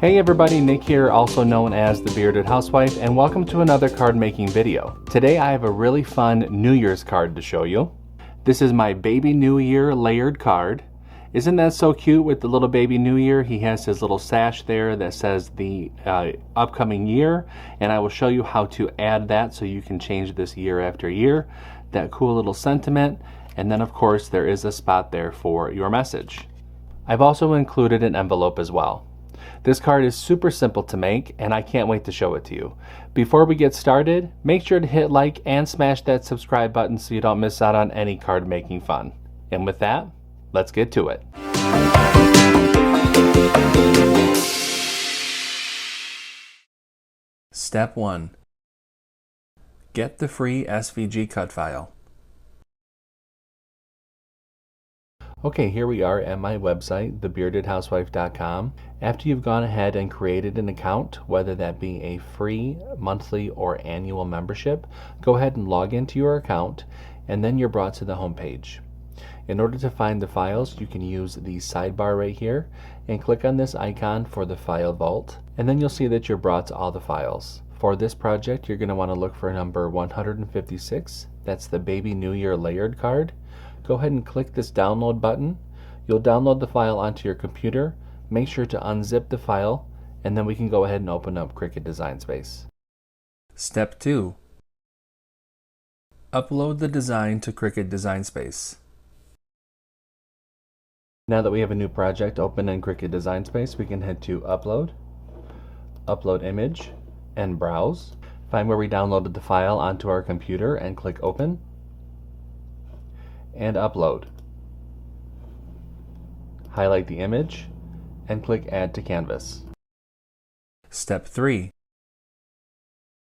Hey everybody, Nick here, also known as the Bearded Housewife, and welcome to another card making video. Today I have a really fun New Year's card to show you. This is my Baby New Year layered card. Isn't that so cute with the little Baby New Year? He has his little sash there that says the upcoming year, and I will show you how to add that so you can change this year after year. That cool little sentiment, and then of course there is a spot there for your message. I've also included an envelope as well. This card is super simple to make, and I can't wait to show it to you. Before we get started, make sure to hit like and smash that subscribe button so you don't miss out on any card making fun. And with that, let's get to it. Step 1. Get the free SVG cut file. Okay, here we are at my website, thebeardedhousewife.com. After you've gone ahead and created an account, whether that be a free, monthly, or annual membership, go ahead and log into your account, and then you're brought to the home page. In order to find the files, you can use the sidebar right here and click on this icon for the file vault, and then you'll see that you're brought to all the files. For this project, you're going to want to look for number 156. That's the Baby New Year layered card. Go ahead and click this download button. You'll download the file onto your computer. Make sure to unzip the file, and then we can go ahead and open up Cricut Design Space. Step 2. Upload the design to Cricut Design Space. Now that we have a new project open in Cricut Design Space, we can head to Upload, Upload Image, and Browse. Find where we downloaded the file onto our computer and click Open, and Upload. Highlight the image and click Add to Canvas. Step 3.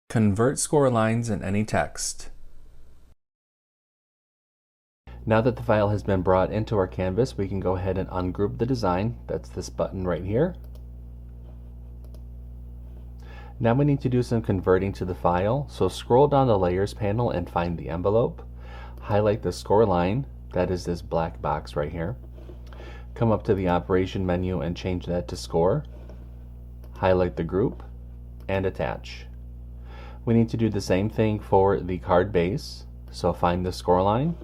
Convert score lines in any text. Now that the file has been brought into our canvas, we can go ahead and ungroup the design. That's this button right here. Now we need to do some converting to the file, so scroll down the Layers panel and find the envelope. Highlight the score line, that is this black box right here. Come up to the Operation menu and change that to Score. Highlight the group and attach. We need to do the same thing for the card base, so find the score line.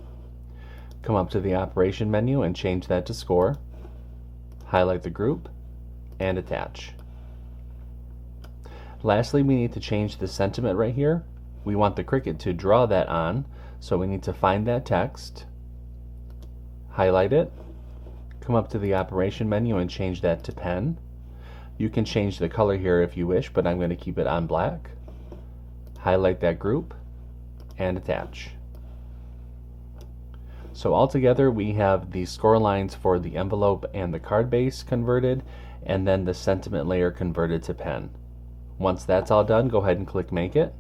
Come up to the Operation menu and change that to Score. Highlight the group and attach. Lastly, we need to change the sentiment right here. We want the Cricut to draw that on, so we need to find that text, highlight it, come up to the Operation menu and change that to Pen. You can change the color here if you wish, but I'm going to keep it on black. Highlight that group and attach. So altogether we have the score lines for the envelope and the card base converted, and then the sentiment layer converted to Pen. Once that's all done, go ahead and click Make It.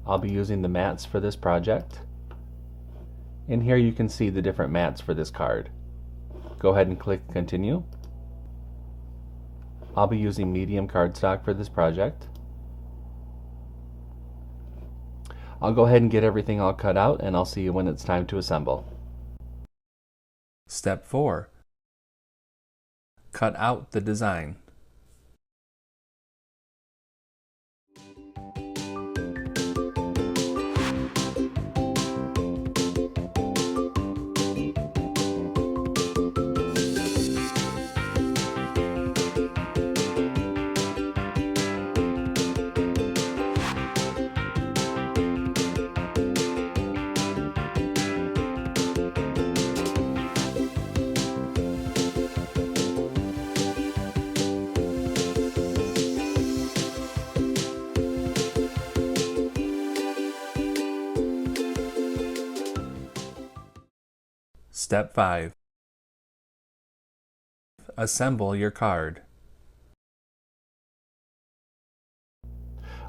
I'll be using the mats for this project. In here you can see the different mats for this card. Go ahead and click Continue. I'll be using medium cardstock for this project. I'll go ahead and get everything all cut out, and I'll see you when it's time to assemble. Step 4. Cut out the design. Step 5. Assemble your card.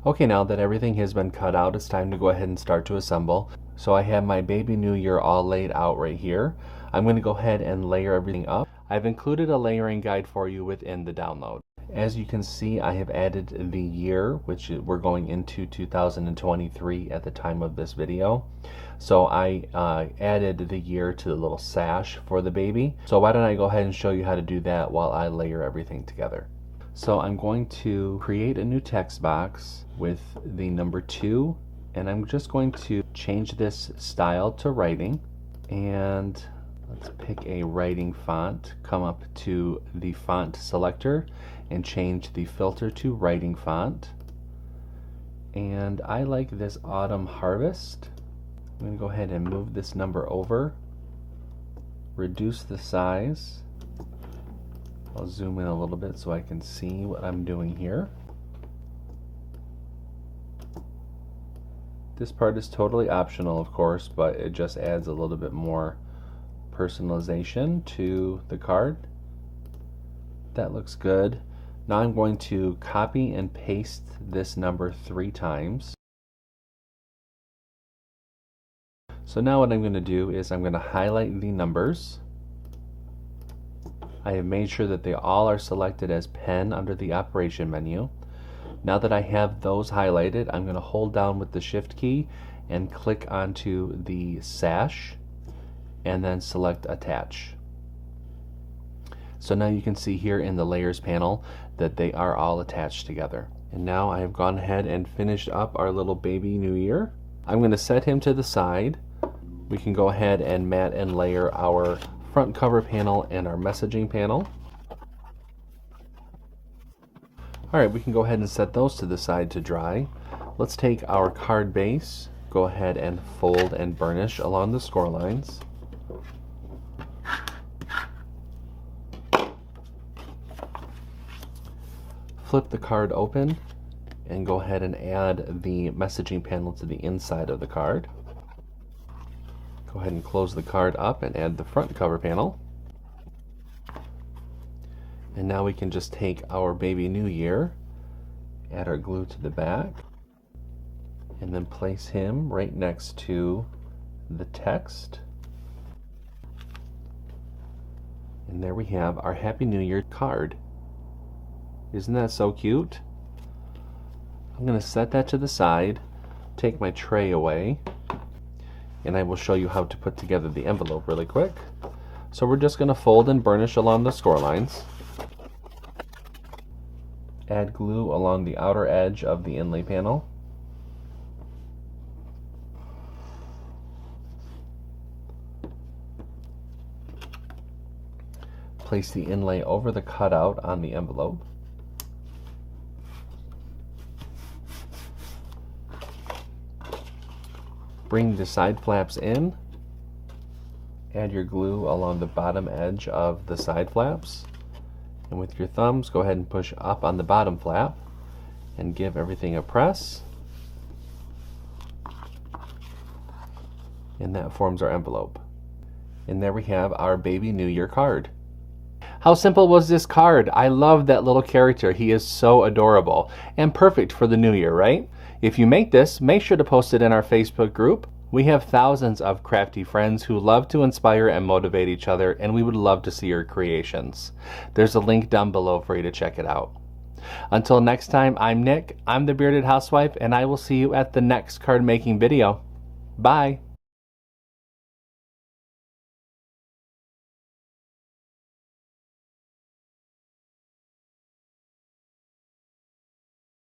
Okay, now that everything has been cut out, it's time to go ahead and start to assemble. So I have my Baby New Year all laid out right here. I'm going to go ahead and layer everything up. I've included a layering guide for you within the download. As you can see, I have added the year, which we're going into 2023 at the time of this video. So I added the year to the little sash for the baby. So why don't I go ahead and show you how to do that while I layer everything together. So I'm going to create a new text box with the number 2, and I'm just going to change this style to writing, and let's pick a writing font, come up to the font selector and change the filter to writing font. And I like this Autumn Harvest. I'm going to go ahead and move this number over, reduce the size. I'll zoom in a little bit so I can see what I'm doing here. This part is totally optional, of course, but it just adds a little bit more personalization to the card. That looks good. Now I'm going to copy and paste this number 3 times. So now what I'm going to do is I'm going to highlight the numbers. I have made sure that they all are selected as pen under the operation menu. Now that I have those highlighted, I'm going to hold down with the shift key and click onto the sash and then select attach. So now you can see here in the layers panel that they are all attached together. And now I have gone ahead and finished up our little baby New Year. I'm going to set him to the side. We can go ahead and mat and layer our front cover panel and our messaging panel. Alright, we can go ahead and set those to the side to dry. Let's take our card base, go ahead and fold and burnish along the score lines. Flip the card open and go ahead and add the messaging panel to the inside of the card. Go ahead and close the card up and add the front cover panel. And now we can just take our baby New Year, add our glue to the back, and then place him right next to the text. And there we have our Happy New Year card. Isn't that so cute? I'm going to set that to the side, take my tray away, and I will show you how to put together the envelope really quick. So we're just going to fold and burnish along the score lines. Add glue along the outer edge of the inlay panel. Place the inlay over the cutout on the envelope. Bring the side flaps in. Add your glue along the bottom edge of the side flaps. And with your thumbs, go ahead and push up on the bottom flap and give everything a press. And that forms our envelope. And there we have our baby New Year card. How simple was this card? I love that little character. He is so adorable and perfect for the new year, right? If you make this, make sure to post it in our Facebook group. We have thousands of crafty friends who love to inspire and motivate each other, and we would love to see your creations. There's a link down below for you to check it out. Until next time, I'm Nick, I'm the Bearded Housewife, and I will see you at the next card making video. Bye!